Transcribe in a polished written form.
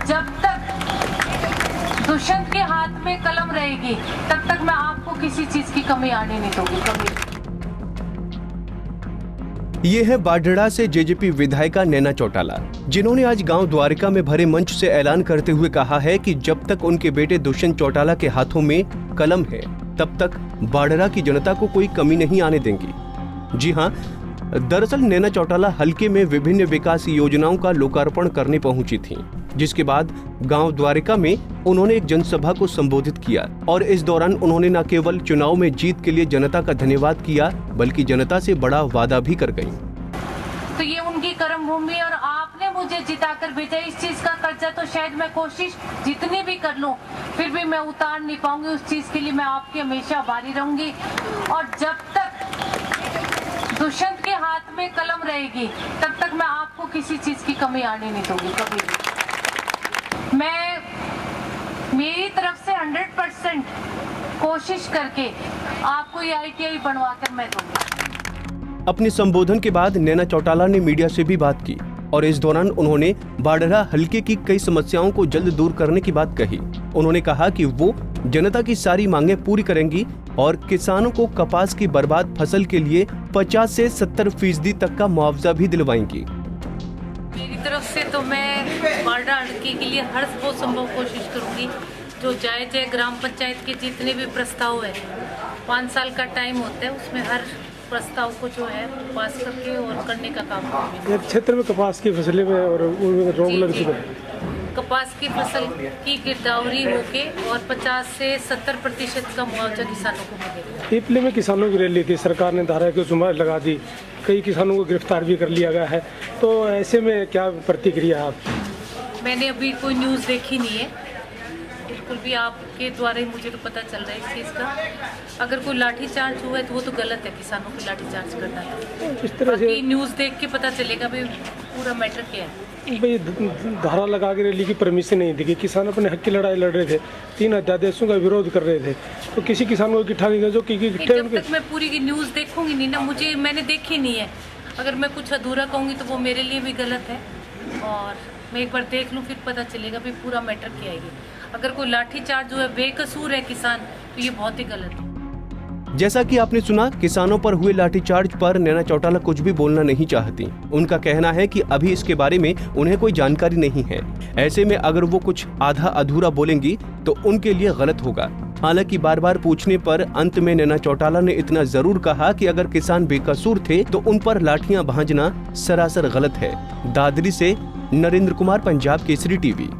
जब तक दुष्यंत के हाथ में कलम रहेगी तब तक मैं आपको किसी चीज की कमी आने नहीं दूंगी कभी। ये है बाढड़ा से जेजेपी विधायिका नैना चौटाला, जिन्होंने आज गांव द्वारिका में भरे मंच से ऐलान करते हुए कहा है कि जब तक उनके बेटे दुष्यंत चौटाला के हाथों में कलम है तब तक बाढड़ा की जनता को कोई कमी नहीं आने देंगी। जी हां, दरअसल नैना चौटाला हलके में विभिन्न विकास योजनाओं का लोकार्पण करने पहुंची थीं, जिसके बाद गांव द्वारिका में उन्होंने एक जनसभा को संबोधित किया और इस दौरान उन्होंने न केवल चुनाव में जीत के लिए जनता का धन्यवाद किया बल्कि जनता से बड़ा वादा भी कर गईं। तो ये उनकी कर्म भूमि और आपने मुझे जिताकर भेजा, इस चीज का कर्जा तो शायद मैं कोशिश जितनी भी कर लूं फिर भी मैं उतार नहीं पाऊंगी। उस चीज के लिए मैं आपकी हमेशा आभारी रहूंगी और जब तक दुष्यंत के हाथ में कलम रहेगी तब तक मैं आपको किसी चीज की कमी आने नहीं दूंगी कभी भी। मैं मेरी तरफ से 100% कोशिश करके आपको ये ITI बनवाकर मैं दूंगी। अपने संबोधन के बाद नैना चौटाला ने मीडिया से भी बात की और इस दौरान उन्होंने बाढड़ा हलके की कई समस्याओं को जल्द दूर करने की बात कही। उन्होंने कहा कि वो जनता की सारी मांगें पूरी करेंगी और किसानों को कपास की बर्बाद फसल के लिए 50 से 70% तक का मुआवजा भी दिलवाएंगी। मेरी तरफ से तो मैं बाढड़ा हलके के लिए हर वो संभव कोशिश करूंगी जो जायज है। ग्राम पंचायत के जितने भी प्रस्ताव है 5 साल का टाइम होता है, उसमें हर प्रस्ताव को जो है पास करके और करने का काम करेंगे। क्षेत्र में कपास की फसलें में और रोग लग चुका है। कपास की फसल की गिरदावरी होके और 50 से 70% का मुआवजा किसानों को मिलेगा। पीपले में किसानों की रैली थी, सरकार ने धारा की जुम्मन लगा दी, कई किसानों को गिरफ्तार भी कर लिया गया है, तो ऐसे में क्या प्रतिक्रिया आप? मैंने अभी कोई न्यूज़ देखी नहीं है, बिल्कुल भी आपके द्वारा ही मुझे तो पता चल रहा है इस चीज़ का। अगर कोई लाठीचार्ज हुआ है तो वो तो गलत है, किसानों को लाठीचार्ज करना है। इस तरह से न्यूज़ देख के पता चलेगा भाई पूरा मैटर क्या है। भाई धारा लगा के रैली की परमिशन नहीं दी, किसान अपने हक की लड़ाई लड़ रहे थे, 3 अध्यादेशों का विरोध कर रहे थे, तो किसी किसान को इकट्ठा नहीं किया जो जब तक मैं पूरी की न्यूज़ देखूंगी नहीं ना, मैंने देखी नहीं है। अगर मैं कुछ अधूरा कहूँगी तो वो मेरे लिए भी गलत है और मैं एक बार देख लूँ फिर पता चलेगा भाई पूरा मैटर क्या है। अगर कोई लाठीचार्ज हुआ बेकसूर है किसान तो ये बहुत ही गलत है। जैसा कि आपने सुना, किसानों पर हुए लाठीचार्ज पर नैना चौटाला कुछ भी बोलना नहीं चाहती। उनका कहना है कि अभी इसके बारे में उन्हें कोई जानकारी नहीं है। ऐसे में अगर वो कुछ आधा अधूरा बोलेंगी तो उनके लिए गलत होगा। हालांकि बार बार पूछने पर अंत में नैना चौटाला ने इतना जरूर कहा कि अगर किसान बेकसूर थे तो उन पर लाठियां भांजना सरासर गलत है। दादरी से नरेंद्र कुमार, पंजाब केसरी टीवी।